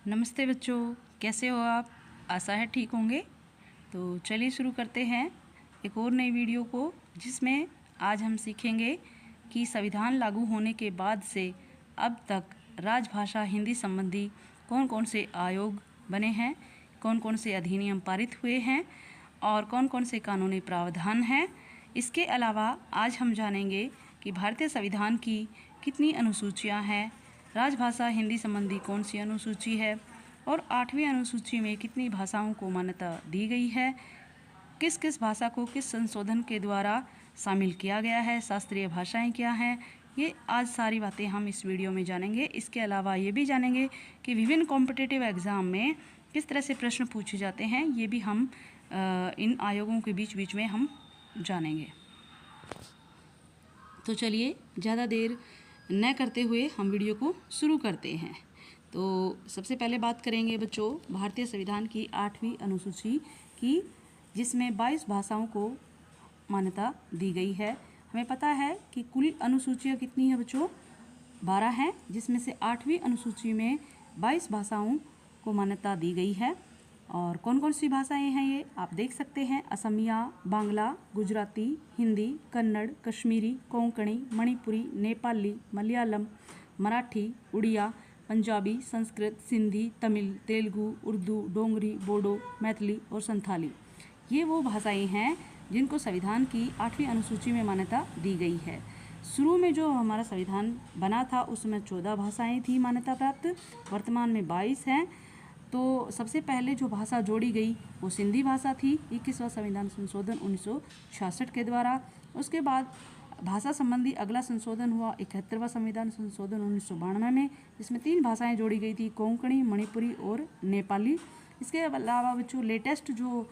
नमस्ते बच्चों, कैसे हो आप? आशा है ठीक होंगे। तो चलिए शुरू करते हैं एक और नई वीडियो को, जिसमें आज हम सीखेंगे कि संविधान लागू होने के बाद से अब तक राजभाषा हिंदी संबंधी कौन कौन से आयोग बने हैं, कौन कौन से अधिनियम पारित हुए हैं और कौन कौन से कानूनी प्रावधान हैं। इसके अलावा आज हम जानेंगे कि भारतीय संविधान की कितनी अनुसूचियाँ हैं, राजभाषा हिंदी संबंधी कौन सी अनुसूची है और 8वीं अनुसूची में कितनी भाषाओं को मान्यता दी गई है, किस किस भाषा को किस संशोधन के द्वारा शामिल किया गया है, शास्त्रीय भाषाएं क्या हैं। ये आज सारी बातें हम इस वीडियो में जानेंगे। इसके अलावा ये भी जानेंगे कि विभिन्न कॉम्पिटिटिव एग्ज़ाम में किस तरह से प्रश्न पूछे जाते हैं, ये भी हम इन आयोगों के बीच बीच में हम जानेंगे। तो चलिए ज़्यादा देर न करते हुए हम वीडियो को शुरू करते हैं। तो सबसे पहले बात करेंगे बच्चों भारतीय संविधान की 8वीं अनुसूची की, जिसमें 22 भाषाओं को मान्यता दी गई है। हमें पता है कि कुल अनुसूचियाँ कितनी है बच्चों, 12 हैं, जिसमें से 8वीं अनुसूची में 22 भाषाओं को मान्यता दी गई है। और कौन कौन सी भाषाएं हैं ये आप देख सकते हैं। असमिया, बांग्ला, गुजराती, हिंदी, कन्नड़, कश्मीरी, कोंकणी, मणिपुरी, नेपाली, मलयालम, मराठी, उड़िया, पंजाबी, संस्कृत, सिंधी, तमिल, तेलुगु, उर्दू, डोगरी, बोडो, मैथिली और संथाली। ये वो भाषाएं हैं जिनको संविधान की 8वीं अनुसूची में मान्यता दी गई है। शुरू में जो हमारा संविधान बना था उसमें 14 भाषाएं थी मान्यता प्राप्त, वर्तमान में 22 हैं। तो सबसे पहले जो भाषा जोड़ी गई वो सिंधी भाषा थी 21वां संविधान संशोधन 1966 के द्वारा। उसके बाद भाषा संबंधी अगला संशोधन हुआ 71वां संविधान संशोधन 1992 में, जिसमें 3 भाषाएं जोड़ी गई थी, कोंकणी, मणिपुरी और नेपाली। इसके अलावा बच्चों लेटेस्ट जो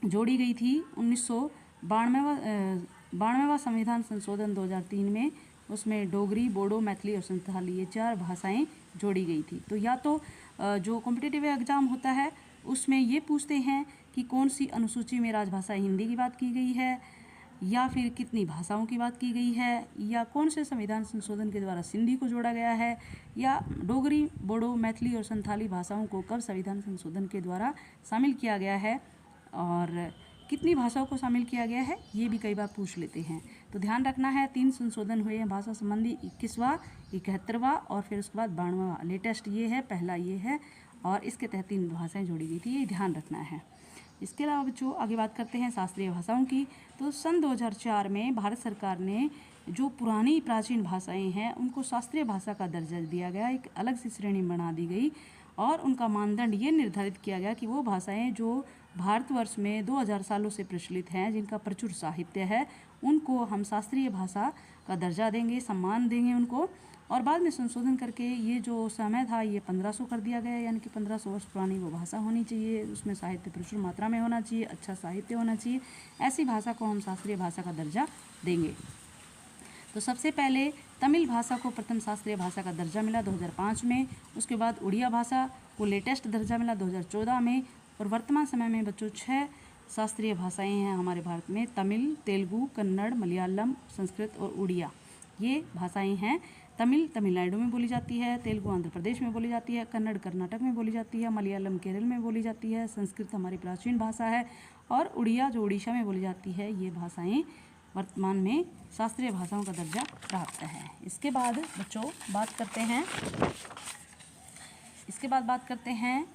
जोड़ी गई थी 1992वां संविधान संशोधन 2003 में, उसमें डोगरी, बोडो, मैथिली और संथाली ये 4 भाषाएं जोड़ी गई थी। तो या तो जो कॉम्पिटिटिव एग्ज़ाम होता है उसमें ये पूछते हैं कि कौन सी अनुसूची में राजभाषा हिंदी की बात की गई है, या फिर कितनी भाषाओं की बात की गई है, या कौन से संविधान संशोधन के द्वारा सिंधी को जोड़ा गया है, या डोगरी, बोडो, मैथिली और संथाली भाषाओं को कब संविधान संशोधन के द्वारा शामिल किया गया है और कितनी भाषाओं को शामिल किया गया है, ये भी कई बार पूछ लेते हैं। तो ध्यान रखना है 3 संशोधन हुए हैं भाषा संबंधी, 21वां, 71वां और फिर उसके बाद 92वां। लेटेस्ट ये है, पहला ये है और इसके तहत 3 भाषाएं जोड़ी गई थी, ये ध्यान रखना है। इसके अलावा बच्चों आगे बात करते हैं शास्त्रीय भाषाओं की। तो सन 2004 में भारत सरकार ने जो पुरानी प्राचीन भाषाएं हैं उनको शास्त्रीय भाषा का दर्जा दिया गया, एक अलग सी श्रेणी बना दी गई और उनका मानदंड ये निर्धारित किया गया कि वो भाषाएं जो भारतवर्ष में 2000 सालों से प्रचलित हैं, जिनका प्रचुर साहित्य है, उनको हम शास्त्रीय भाषा का दर्जा देंगे, सम्मान देंगे उनको। और बाद में संशोधन करके ये जो समय था ये 1500 कर दिया गया, यानी कि 1500 वर्ष पुरानी वो भाषा होनी चाहिए, उसमें साहित्य प्रचुर मात्रा में होना चाहिए, अच्छा साहित्य होना चाहिए, ऐसी भाषा को हम शास्त्रीय भाषा का दर्जा देंगे। तो सबसे पहले तमिल भाषा को प्रथम शास्त्रीय भाषा का दर्जा मिला 2005 में, उसके बाद उड़िया भाषा को लेटेस्ट दर्जा मिला 2014 में, और वर्तमान समय में बच्चों 6 शास्त्रीय भाषाएं हैं हमारे भारत में, तमिल, तेलुगु, कन्नड़, मलयालम, संस्कृत और उड़िया। ये भाषाएं हैं। तमिल तमिलनाडु में बोली जाती है, तेलुगु आंध्र प्रदेश में बोली जाती है, कन्नड़ कर्नाटक में बोली जाती है, मलयालम केरल में बोली जाती है, संस्कृत हमारी प्राचीन भाषा है और उड़िया जो उड़ीसा में बोली जाती है। ये भाषाएं वर्तमान में शास्त्रीय भाषाओं का दर्जा प्राप्त है। इसके बाद बच्चों बात करते हैं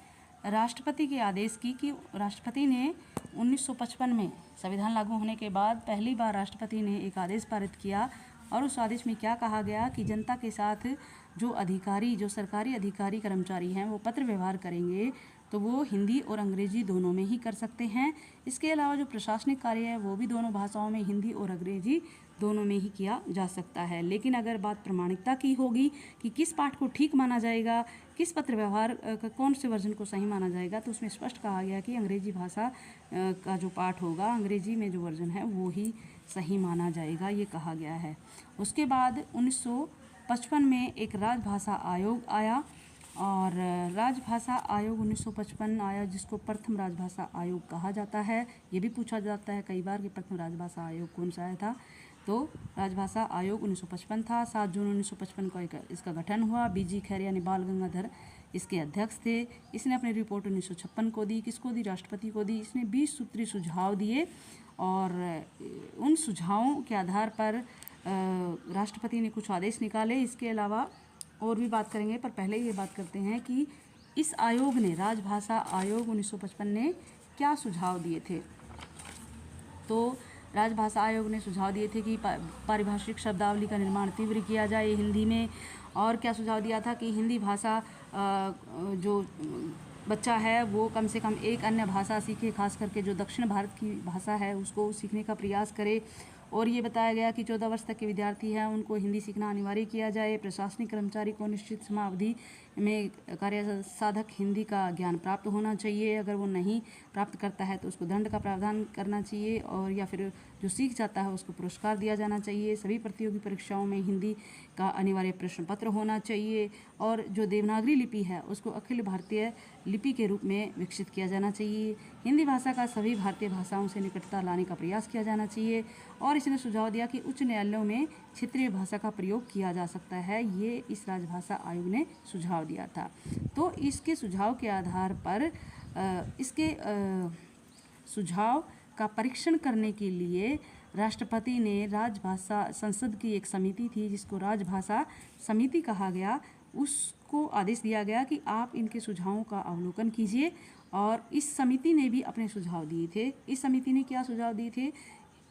राष्ट्रपति के आदेश की, कि राष्ट्रपति ने 1955 में संविधान लागू होने के बाद पहली बार राष्ट्रपति ने एक आदेश पारित किया और उस आदेश में क्या कहा गया कि जनता के साथ जो सरकारी अधिकारी कर्मचारी हैं वो पत्र व्यवहार करेंगे तो वो हिंदी और अंग्रेजी दोनों में ही कर सकते हैं। इसके अलावा जो प्रशासनिक कार्य है वो भी दोनों भाषाओं में, हिंदी और अंग्रेजी दोनों में ही किया जा सकता है। लेकिन अगर बात प्रामाणिकता की होगी कि किस पाठ को ठीक माना जाएगा, किस पत्र व्यवहार कौन से वर्जन को सही माना जाएगा, तो उसमें स्पष्ट कहा गया कि अंग्रेजी भाषा का जो पाठ होगा, अंग्रेजी में जो वर्जन है वो ही सही माना जाएगा, ये कहा गया है। उसके बाद 1955 में एक राजभाषा आयोग आया और राजभाषा आयोग 1955 आया, जिसको प्रथम राजभाषा आयोग कहा जाता है। ये भी पूछा जाता है कई बार कि प्रथम राजभाषा आयोग कौन सा आया था। तो राजभाषा आयोग 1955 था। 7 जून 1955 को इसका गठन हुआ। बीजी खैर यानी बाल गंगाधर इसके अध्यक्ष थे। इसने अपनी रिपोर्ट 1956 को दी। किसको दी? राष्ट्रपति को दी। इसने 20 सूत्री सुझाव दिए और उन सुझावों के आधार पर राष्ट्रपति ने कुछ आदेश निकाले। इसके अलावा और भी बात करेंगे, पर पहले ये बात करते हैं कि इस आयोग ने, राजभाषा आयोग 1955 ने क्या सुझाव दिए थे। तो राजभाषा आयोग ने सुझाव दिए थे कि पारिभाषिक शब्दावली का निर्माण तीव्र किया जाए हिंदी में। और क्या सुझाव दिया था कि हिंदी भाषा जो बच्चा है वो कम से कम एक अन्य भाषा सीखे, खास करके जो दक्षिण भारत की भाषा है उसको सीखने का प्रयास करे। और ये बताया गया कि 14 वर्ष तक के विद्यार्थी हैं उनको हिंदी सीखना अनिवार्य किया जाए। प्रशासनिक कर्मचारी को निश्चित समावधि में कार्य साधक हिंदी का ज्ञान प्राप्त होना चाहिए। अगर वो नहीं प्राप्त करता है तो उसको दंड का प्रावधान करना चाहिए, और या फिर जो सीख जाता है उसको पुरस्कार दिया जाना चाहिए। सभी प्रतियोगी परीक्षाओं में हिंदी का अनिवार्य प्रश्न पत्र होना चाहिए। और जो देवनागरी लिपि है उसको अखिल भारतीय लिपि के रूप में विकसित किया जाना चाहिए। हिंदी भाषा का सभी भारतीय भाषाओं से निकटता लाने का प्रयास किया जाना चाहिए। और इसने सुझाव दिया कि उच्च न्यायालयों में क्षेत्रीय भाषा का प्रयोग किया जा सकता है। ये इस राजभाषा आयोग ने सुझाव दिया था। तो इसके सुझाव के आधार पर इसके सुझाव का परीक्षण करने के लिए राष्ट्रपति ने राजभाषा संसद की एक समिति थी जिसको राजभाषा समिति कहा गया, उसको आदेश दिया गया कि आप इनके सुझावों का अवलोकन कीजिए। और इस समिति ने भी अपने सुझाव दिए थे। इस समिति ने क्या सुझाव दिए थे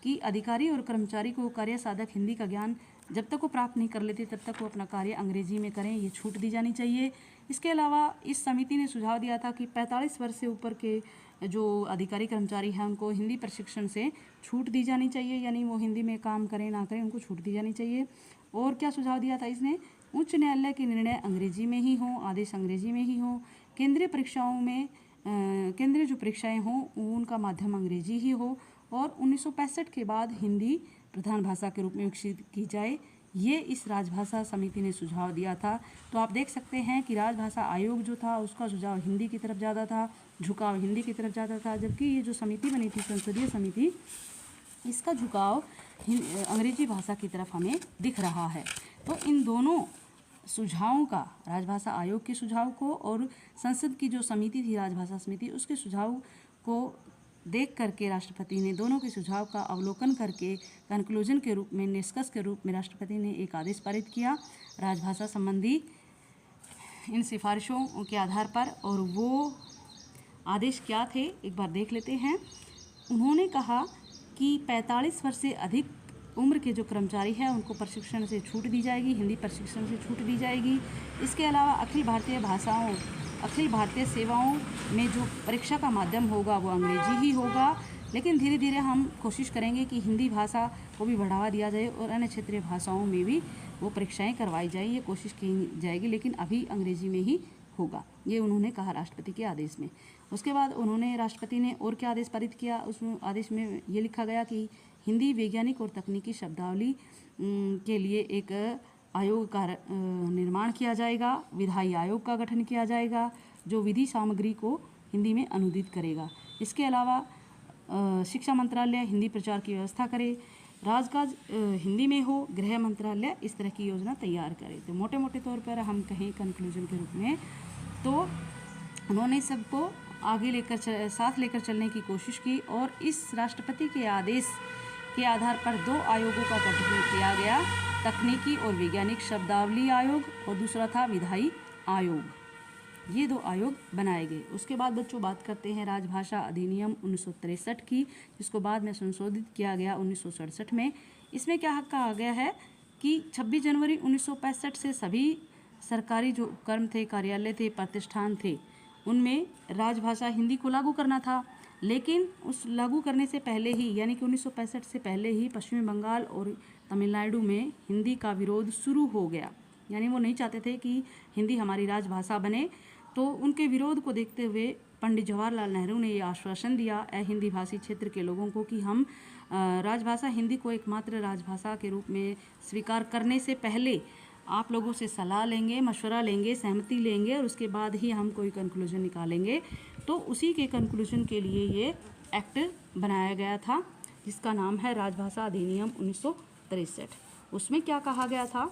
कि अधिकारी और कर्मचारी को कार्य साधक हिंदी का ज्ञान जब तक वो प्राप्त नहीं कर लेते तब तक वो अपना कार्य अंग्रेजी में करें, ये छूट दी जानी चाहिए। इसके अलावा इस समिति ने सुझाव दिया था कि 45 वर्ष से ऊपर के जो अधिकारी कर्मचारी हैं उनको हिंदी प्रशिक्षण से छूट दी जानी चाहिए, यानी वो हिंदी में काम करें ना करें उनको छूट दी जानी चाहिए। और क्या सुझाव दिया था इसने? उच्च न्यायालय के निर्णय अंग्रेजी में ही हों, आदेश अंग्रेजी में ही हों। केंद्रीय परीक्षाओं में केंद्रीय जो परीक्षाएं हों उनका माध्यम अंग्रेजी ही हो। और 1965 के बाद हिंदी प्रधान भाषा के रूप में विकसित की जाए, ये इस राजभाषा समिति ने सुझाव दिया था। तो आप देख सकते हैं कि राजभाषा आयोग जो था उसका सुझाव हिंदी की तरफ ज़्यादा था, झुकाव हिंदी की तरफ ज़्यादा था, जबकि ये जो समिति बनी थी संसदीय समिति, इसका झुकाव अंग्रेजी भाषा की तरफ हमें दिख रहा है। तो इन दोनों सुझावों का, राजभाषा आयोग के सुझाव को और संसद की जो समिति थी राजभाषा समिति, उसके सुझाव को देख करके राष्ट्रपति ने दोनों के सुझाव का अवलोकन करके कंक्लूजन के रूप में, निष्कर्ष के रूप में राष्ट्रपति ने एक आदेश पारित किया राजभाषा संबंधी इन सिफारिशों के आधार पर। और वो आदेश क्या थे एक बार देख लेते हैं। उन्होंने कहा कि 45 वर्ष से अधिक उम्र के जो कर्मचारी हैं उनको प्रशिक्षण से छूट दी जाएगी, हिंदी प्रशिक्षण से छूट दी जाएगी। इसके अलावा अखिल भारतीय सेवाओं में जो परीक्षा का माध्यम होगा वो अंग्रेजी ही होगा, लेकिन धीरे धीरे हम कोशिश करेंगे कि हिंदी भाषा को भी बढ़ावा दिया जाए और अन्य क्षेत्रीय भाषाओं में भी वो परीक्षाएं करवाई जाए, ये कोशिश की जाएगी, लेकिन अभी अंग्रेजी में ही होगा। ये उन्होंने कहा राष्ट्रपति के आदेश में। उसके बाद राष्ट्रपति ने और क्या आदेश पारित किया? उस आदेश में ये लिखा गया कि हिंदी वैज्ञानिक और तकनीकी शब्दावली के लिए एक आयोग का निर्माण किया जाएगा। विधायी आयोग का गठन किया जाएगा जो विधि सामग्री को हिंदी में अनुदित करेगा। इसके अलावा शिक्षा मंत्रालय हिंदी प्रचार की व्यवस्था करे, राजकाज हिंदी में हो, गृह मंत्रालय इस तरह की योजना तैयार करे। तो मोटे मोटे तौर पर हम कहें कंक्लूजन के रूप में तो उन्होंने सबको आगे साथ लेकर चलने की कोशिश की। और इस राष्ट्रपति के आदेश के आधार पर 2 आयोगों का गठन किया गया, तकनीकी और वैज्ञानिक शब्दावली आयोग और दूसरा था विधायी आयोग। ये 2 आयोग बनाए गए। उसके बाद बच्चों बात करते हैं राजभाषा अधिनियम 1963 की, जिसको बाद में संशोधित किया गया 1967 में। इसमें क्या कहा गया है कि 26 जनवरी 1965 से सभी सरकारी जो उपक्रम थे, कार्यालय थे, प्रतिष्ठान थे, उनमें राजभाषा हिंदी को लागू करना था। लेकिन उस लागू करने से पहले ही, यानी कि 1965 से पहले ही पश्चिमी बंगाल और तमिलनाडु में हिंदी का विरोध शुरू हो गया। यानी वो नहीं चाहते थे कि हिंदी हमारी राजभाषा बने। तो उनके विरोध को देखते हुए पंडित जवाहरलाल नेहरू ने ये आश्वासन दिया हिंदी भाषी क्षेत्र के लोगों को कि हम राजभाषा हिंदी को एकमात्र राजभाषा के रूप में स्वीकार करने से पहले आप लोगों से सलाह लेंगे, मशवरा लेंगे, सहमति लेंगे और उसके बाद ही हम कोई कंक्लूजन निकालेंगे। तो उसी के कंक्लूजन के लिए ये एक्ट बनाया गया था जिसका नाम है राजभाषा अधिनियम 1963। उसमें क्या कहा गया था?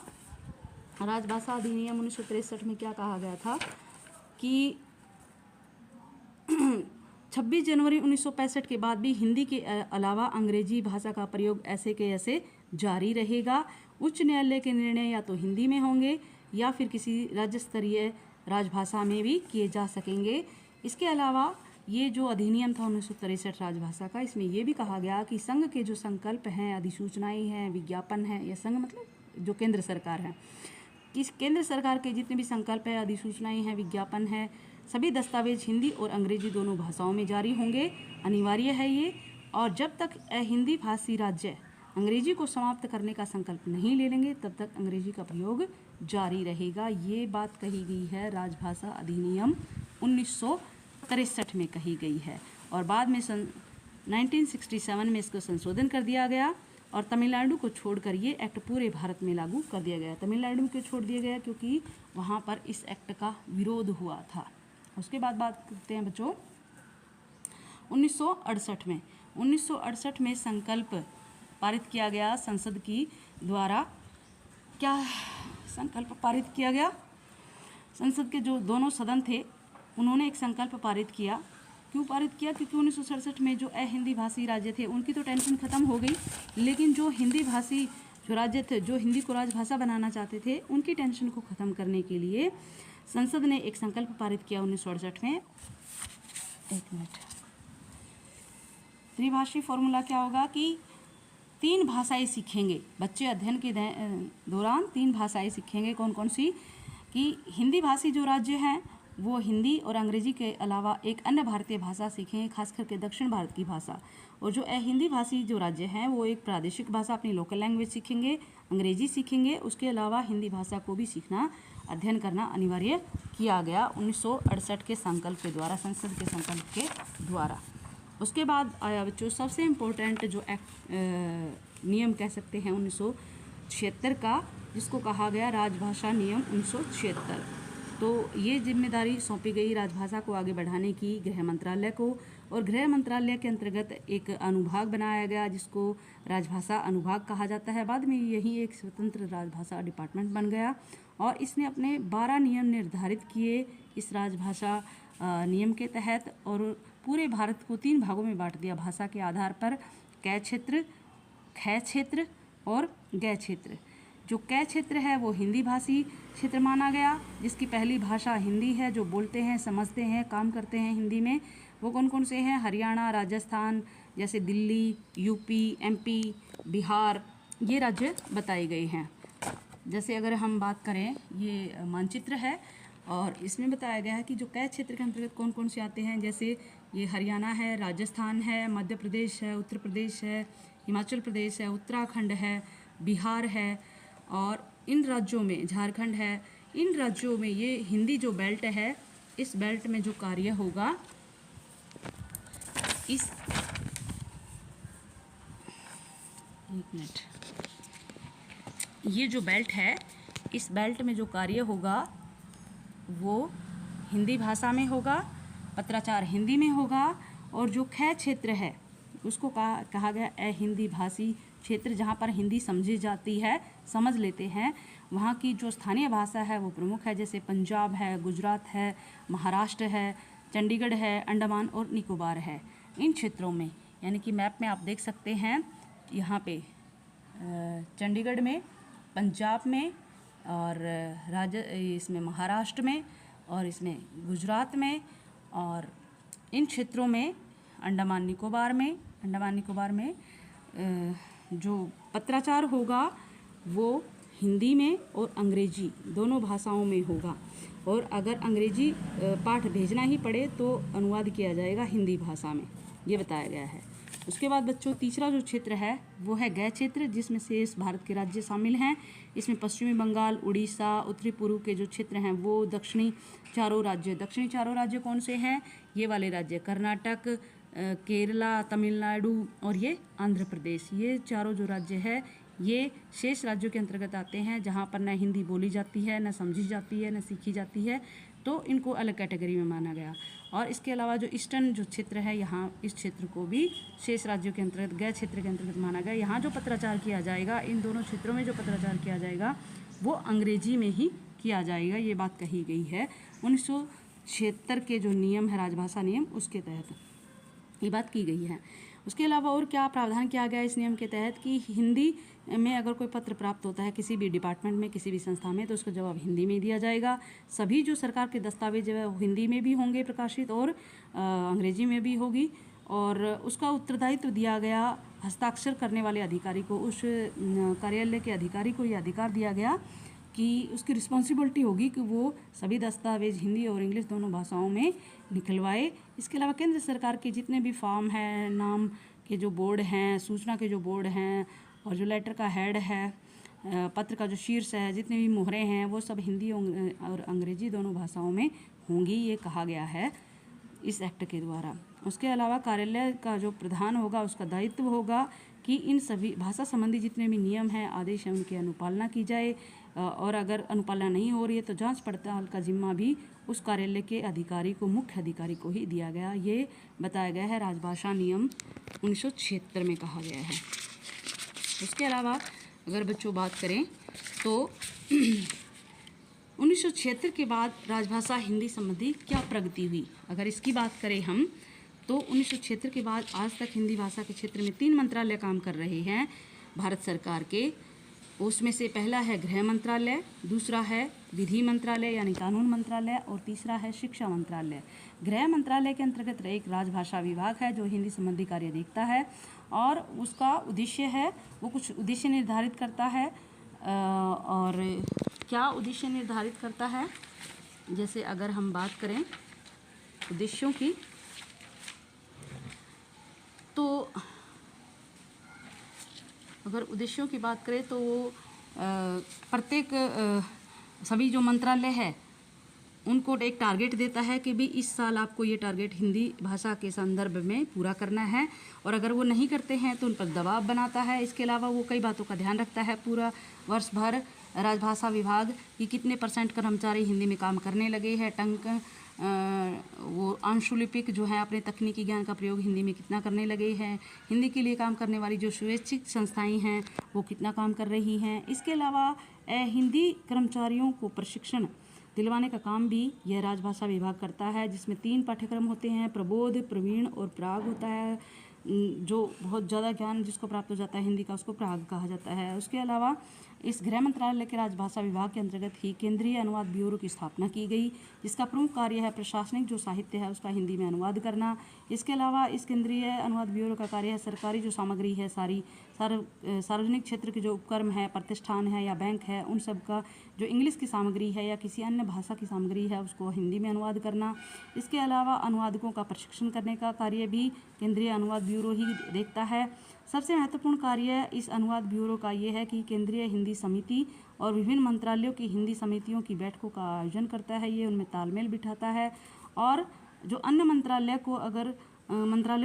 राजभाषा अधिनियम 1963 में क्या कहा गया था कि 26 जनवरी 1965 के बाद भी हिंदी के अलावा अंग्रेजी भाषा का प्रयोग ऐसे के ऐसे जारी रहेगा। उच्च न्यायालय के निर्णय या तो हिंदी में होंगे या फिर किसी राज्य स्तरीय राजभाषा में भी किए जा सकेंगे। इसके अलावा ये जो अधिनियम था 1963 राजभाषा का, इसमें ये भी कहा गया कि संघ के जो संकल्प हैं, अधिसूचनाएं हैं, विज्ञापन है, या संघ मतलब जो केंद्र सरकार है, कि केंद्र सरकार के जितने भी संकल्प है, अधिसूचनाएं हैं, विज्ञापन है, सभी दस्तावेज हिंदी और अंग्रेजी दोनों भाषाओं में जारी होंगे, अनिवार्य है ये। और जब तक हिंदी भाषी राज्य अंग्रेजी को समाप्त करने का संकल्प नहीं ले लेंगे तब तक अंग्रेजी का प्रयोग जारी रहेगा। ये बात कही गई है राजभाषा अधिनियम 1963 में कही गई है। और बाद में 1967 में इसको संशोधन कर दिया गया और तमिलनाडु को छोड़कर ये एक्ट पूरे भारत में लागू कर दिया गया। तमिलनाडु को छोड़ दिया गया क्योंकि वहाँ पर इस एक्ट का विरोध हुआ था। उसके बाद बात करते हैं बच्चों 1968 में संकल्प पारित किया गया संसद की द्वारा। क्या संकल्प पारित किया गया? संसद के जो दोनों सदन थे उन्होंने एक संकल्प पारित किया। क्यों पारित किया? क्योंकि 1967 में जो हिंदी भाषी राज्य थे उनकी तो टेंशन खत्म हो गई, लेकिन जो हिंदी भाषी जो राज्य थे, जो हिंदी को राजभाषा बनाना चाहते थे, उनकी टेंशन को ख़त्म करने के लिए संसद ने एक संकल्प पारित किया 1968 में। एक मिनट, त्रिभाषी फॉर्मूला क्या होगा कि 3 भाषाएं सीखेंगे बच्चे। अध्ययन के दौरान 3 भाषाएं सीखेंगे। कौन कौन सी? कि हिंदी भाषी जो राज्य हैं वो हिंदी और अंग्रेजी के अलावा एक अन्य भारतीय भाषा सीखेंगे, खास करके दक्षिण भारत की भाषा। और जो हिंदी भाषी जो राज्य हैं वो एक प्रादेशिक भाषा, अपनी लोकल लैंग्वेज सीखेंगे, अंग्रेजी सीखेंगे। उसके अलावा हिंदी भाषा को भी सीखना, अध्ययन करना अनिवार्य किया गया 1968 के संकल्प के द्वारा, संसद के संकल्प के द्वारा। उसके बाद आया बच्चों सबसे इम्पोर्टेंट जो नियम कह सकते हैं 1976 का, जिसको कहा गया राजभाषा नियम 1976। तो ये जिम्मेदारी सौंपी गई राजभाषा को आगे बढ़ाने की गृह मंत्रालय को, और गृह मंत्रालय के अंतर्गत एक अनुभाग बनाया गया जिसको राजभाषा अनुभाग कहा जाता है। बाद में यही एक स्वतंत्र राजभाषा डिपार्टमेंट बन गया और इसने अपने 12 नियम निर्धारित किए इस राजभाषा नियम के तहत, और पूरे भारत को 3 भागों में बांट दिया भाषा के आधार पर, कै क्षेत्र, खै क्षेत्र और गै क्षेत्र। जो कै क्षेत्र है वो हिंदी भाषी क्षेत्र माना गया, जिसकी पहली भाषा हिंदी है, जो बोलते हैं, समझते हैं, काम करते हैं हिंदी में। वो कौन कौन से हैं? हरियाणा, राजस्थान, जैसे दिल्ली, यूपी, एमपी, बिहार, ये राज्य बताए गए हैं। जैसे अगर हम बात करें, ये मानचित्र है और इसमें बताया गया है कि जो कै क्षेत्र के अंतर्गत कौन कौन से आते हैं। जैसे ये हरियाणा है, राजस्थान है, मध्य प्रदेश है, उत्तर प्रदेश है, हिमाचल प्रदेश है, उत्तराखंड है, बिहार है, और इन राज्यों में झारखंड है। इन राज्यों में ये हिंदी जो बेल्ट है, इस बेल्ट में जो कार्य होगा, ये जो बेल्ट है, इस बेल्ट में जो कार्य होगा वो हिंदी भाषा में होगा, पत्राचार हिंदी में होगा। और जो खै क्षेत्र है उसको कहा गया हिंदी भाषी क्षेत्र, जहाँ पर हिंदी समझी जाती है, समझ लेते हैं। वहाँ की जो स्थानीय भाषा है वो प्रमुख है, जैसे पंजाब है, गुजरात है, महाराष्ट्र है, चंडीगढ़ है, अंडमान और निकोबार है। इन क्षेत्रों में, यानी कि मैप में आप देख सकते हैं यहाँ पे चंडीगढ़ में, पंजाब में, और इसमें महाराष्ट्र में, और इसमें गुजरात में, और इन क्षेत्रों में अंडमान निकोबार में जो पत्राचार होगा वो हिंदी में और अंग्रेजी दोनों भाषाओं में होगा। और अगर अंग्रेजी पाठ भेजना ही पड़े तो अनुवाद किया जाएगा हिंदी भाषा में, ये बताया गया है। उसके बाद बच्चों तीसरा जो क्षेत्र है वो है गै क्षेत्र, जिसमें शेष भारत के राज्य शामिल हैं। इसमें पश्चिमी बंगाल, उड़ीसा, उत्तरी पूर्व के जो क्षेत्र हैं वो दक्षिणी चारों राज्य कौन से हैं? ये वाले राज्य कर्नाटक, केरला, तमिलनाडु और ये आंध्र प्रदेश। ये चारों जो राज्य है ये शेष राज्यों के अंतर्गत आते हैं, जहाँ पर न हिंदी बोली जाती है, न समझी जाती है, न सीखी जाती है, तो इनको अलग कैटेगरी में माना गया। और इसके अलावा जो ईस्टर्न जो क्षेत्र है, यहाँ इस क्षेत्र को भी शेष राज्यों के अंतर्गत, गै क्षेत्र के अंतर्गत माना गया। यहाँ जो पत्राचार किया जाएगा, इन दोनों क्षेत्रों में जो पत्राचार किया जाएगा वो अंग्रेजी में ही किया जाएगा, ये बात कही गई है 1976 के जो नियम है राजभाषा नियम उसके तहत ये बात की गई है। उसके अलावा और क्या प्रावधान किया गया इस नियम के तहत कि हिंदी में अगर कोई पत्र प्राप्त होता है किसी भी डिपार्टमेंट में, किसी भी संस्था में, तो उसका जवाब हिंदी में दिया जाएगा। सभी जो सरकार के दस्तावेज है वो हिंदी में भी होंगे प्रकाशित और अंग्रेजी में भी होगी। और उसका उत्तरदायित्व दिया गया हस्ताक्षर करने वाले अधिकारी को, उस कार्यालय के अधिकारी को यह अधिकार दिया गया कि उसकी रिस्पॉन्सिबिलिटी होगी कि वो सभी दस्तावेज हिंदी और इंग्लिश दोनों भाषाओं में निकलवाए। इसके अलावा केंद्र सरकार के जितने भी फॉर्म हैं, नाम के जो बोर्ड हैं, सूचना के जो बोर्ड हैं और जो लेटर का हेड है, पत्र का जो शीर्ष है, जितने भी मोहरें हैं वो सब हिंदी और अंग्रेजी दोनों भाषाओं में होंगी, ये कहा गया है इस एक्ट के द्वारा। उसके अलावा कार्यालय का जो प्रधान होगा उसका दायित्व होगा कि इन सभी भाषा संबंधी जितने भी नियम हैं, आदेश हैं, उनकी अनुपालना की जाए और अगर अनुपालना नहीं हो रही है तो जांच पड़ताल का जिम्मा भी उस कार्यालय के अधिकारी को, मुख्य अधिकारी को ही दिया गया। ये बताया गया है राजभाषा नियम 1976 में कहा गया है। उसके अलावा अगर बच्चों बात करें तो 1976 के बाद राजभाषा हिंदी संबंधी क्या प्रगति हुई, अगर इसकी बात करें हम तो 1976 के बाद आज तक हिंदी भाषा के क्षेत्र में 3 मंत्रालय काम कर रहे हैं भारत सरकार के। उसमें से पहला है गृह मंत्रालय, दूसरा है विधि मंत्रालय यानी कानून मंत्रालय और तीसरा है शिक्षा मंत्रालय। गृह मंत्रालय के अंतर्गत एक राजभाषा विभाग है जो हिंदी संबंधी कार्य देखता है और उसका उद्देश्य है, वो कुछ उद्देश्य निर्धारित करता है। और क्या उद्देश्य निर्धारित करता है, जैसे अगर हम बात करें उद्देश्यों की तो अगर उद्देश्यों की बात करें तो वो प्रत्येक सभी जो मंत्रालय है उनको एक टारगेट देता है कि भी इस साल आपको ये टारगेट हिंदी भाषा के संदर्भ में पूरा करना है और अगर वो नहीं करते हैं तो उन पर दबाव बनाता है। इसके अलावा वो कई बातों का ध्यान रखता है पूरा वर्ष भर राजभाषा विभाग कि कितने % कर्मचारी हिंदी में काम करने लगे हैं, वो आंशुलिपिक जो है अपने तकनीकी ज्ञान का प्रयोग हिंदी में कितना करने लगे हैं, हिंदी के लिए काम करने वाली जो स्वैच्छिक संस्थाएं हैं वो कितना काम कर रही हैं। इसके अलावा हिंदी कर्मचारियों को प्रशिक्षण दिलवाने का काम भी यह राजभाषा विभाग करता है, जिसमें 3 पाठ्यक्रम होते हैं, प्रबोध, प्रवीण और प्राग होता है। जो बहुत ज़्यादा ज्ञान जिसको प्राप्त हो जाता है हिंदी का उसको प्राग कहा जाता है। उसके अलावा इस गृह मंत्रालय के राजभाषा विभाग के अंतर्गत ही केंद्रीय अनुवाद ब्यूरो की स्थापना की गई, जिसका प्रमुख कार्य है प्रशासनिक जो साहित्य है उसका हिंदी में अनुवाद करना। इसके अलावा इस केंद्रीय अनुवाद ब्यूरो का कार्य है सरकारी जो सामग्री है, सार्वजनिक क्षेत्र के जो उपक्रम है, प्रतिष्ठान है या बैंक है, उन सब का जो इंग्लिश की सामग्री है या किसी अन्य भाषा की सामग्री है उसको हिंदी में अनुवाद करना। इसके अलावा अनुवादकों का प्रशिक्षण करने का कार्य भी केंद्रीय अनुवाद ब्यूरो ही देखता है। सबसे महत्वपूर्ण कार्य इस अनुवाद ब्यूरो का ये है कि केंद्रीय हिंदी समिति और विभिन्न मंत्रालयों की हिंदी समितियों की बैठकों का आयोजन करता है, ये उनमें तालमेल बिठाता है और जो अन्य मंत्रालयों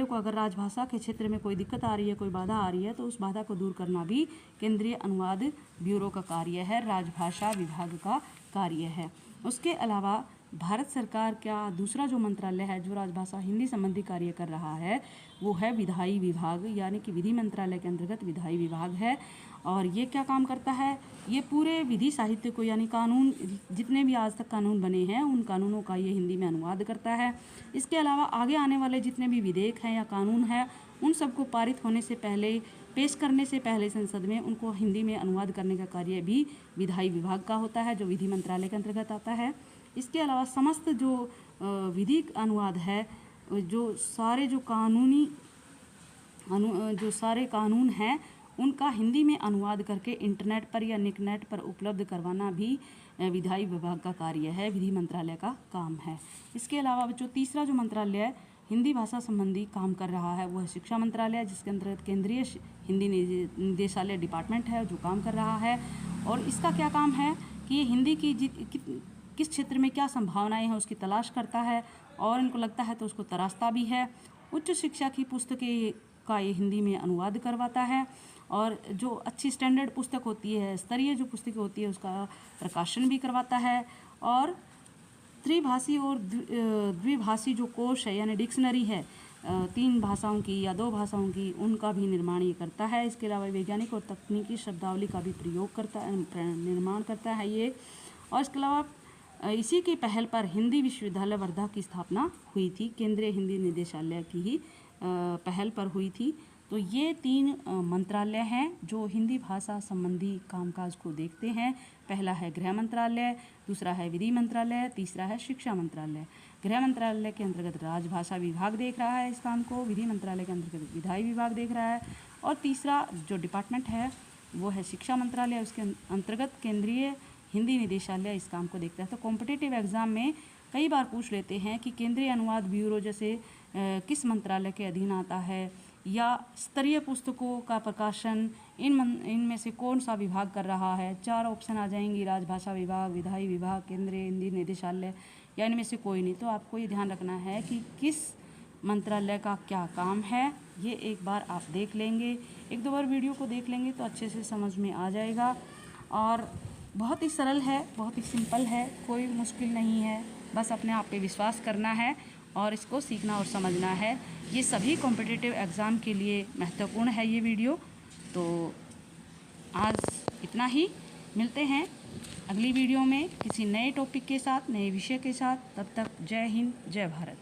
को अगर राजभाषा के क्षेत्र में कोई दिक्कत आ रही है, कोई बाधा आ रही है तो उस बाधा को दूर करना भी केंद्रीय अनुवाद ब्यूरो का कार्य है, राजभाषा विभाग का कार्य है। उसके अलावा भारत सरकार का दूसरा जो मंत्रालय है जो राजभाषा हिंदी संबंधी कार्य कर रहा है वो है विधायी विभाग, यानी कि विधि मंत्रालय के अंतर्गत विधायी विभाग है। और ये क्या काम करता है, ये पूरे विधि साहित्य को यानी कानून जितने भी आज तक कानून बने हैं उन कानूनों का ये हिंदी में अनुवाद करता है। इसके अलावा आगे आने वाले जितने भी विधेयक हैं या कानून है उन सबको पारित होने से पहले, पेश करने से पहले संसद में उनको हिंदी में अनुवाद करने का कार्य भी विधायी विभाग का होता है जो विधि मंत्रालय के अंतर्गत आता है। इसके अलावा समस्त जो विधिक अनुवाद है, जो सारे जो सारे कानून हैं उनका हिंदी में अनुवाद करके इंटरनेट पर या नेट पर उपलब्ध करवाना भी विधायी विभाग का कार्य है, विधि मंत्रालय का काम है। इसके अलावा जो तीसरा जो मंत्रालय हिंदी भाषा संबंधी काम कर रहा है वो है शिक्षा मंत्रालय, जिसके अंतर्गत केंद्रीय हिंदी निदेशालय डिपार्टमेंट है जो काम कर रहा है। और इसका क्या काम है कि ये हिंदी की किस क्षेत्र में क्या संभावनाएं हैं उसकी तलाश करता है और इनको लगता है तो उसको तराशता भी है। उच्च शिक्षा की पुस्तकें का ये हिंदी में अनुवाद करवाता है और जो अच्छी स्टैंडर्ड पुस्तक होती है, स्तरीय जो पुस्तकें होती है उसका प्रकाशन भी करवाता है। और त्रिभाषी और द्विभाषी जो कोश है यानी डिक्शनरी है 3 भाषाओं की या 2 भाषाओं की, उनका भी निर्माण ये करता है। इसके अलावा वैज्ञानिक और तकनीकी शब्दावली का भी निर्माण करता है ये। और इसके अलावा इसी की पहल पर हिंदी विश्वविद्यालय वर्धा की स्थापना हुई थी। केंद्रीय हिंदी निदेशालय की ही पहल पर हुई थी। तो ये 3 मंत्रालय हैं जो हिंदी भाषा संबंधी कामकाज को देखते हैं। पहला है गृह मंत्रालय, दूसरा है विधि मंत्रालय, तीसरा है शिक्षा मंत्रालय। गृह मंत्रालय के अंतर्गत राजभाषा विभाग देख रहा है इस काम को, विधि मंत्रालय के अंतर्गत विधायी विभाग देख रहा है, और तीसरा जो डिपार्टमेंट है वो है शिक्षा मंत्रालय, उसके अंतर्गत केंद्रीय हिंदी निदेशालय इस काम को देखता है। तो कॉम्पिटिटिव एग्ज़ाम में कई बार पूछ लेते हैं कि केंद्रीय अनुवाद ब्यूरो जैसे किस मंत्रालय के अधीन आता है, या स्तरीय पुस्तकों का प्रकाशन इनमें से कौन सा विभाग कर रहा है। 4 ऑप्शन आ जाएंगी, राजभाषा विभाग, विधायी विभाग, केंद्रीय हिंदी निदेशालय, या इनमें से कोई नहीं। तो आपको ये ध्यान रखना है कि किस मंत्रालय का क्या काम है, ये एक बार आप देख लेंगे, 1-2 बार वीडियो को देख लेंगे तो अच्छे से समझ में आ जाएगा। और बहुत ही सरल है, बहुत ही सिंपल है, कोई मुश्किल नहीं है, बस अपने आप पे विश्वास करना है और इसको सीखना और समझना है। ये सभी कॉम्पिटिटिव एग्ज़ाम के लिए महत्वपूर्ण है ये वीडियो। तो आज इतना ही, मिलते हैं अगली वीडियो में किसी नए टॉपिक के साथ, नए विषय के साथ। तब तक जय हिंद, जय भारत।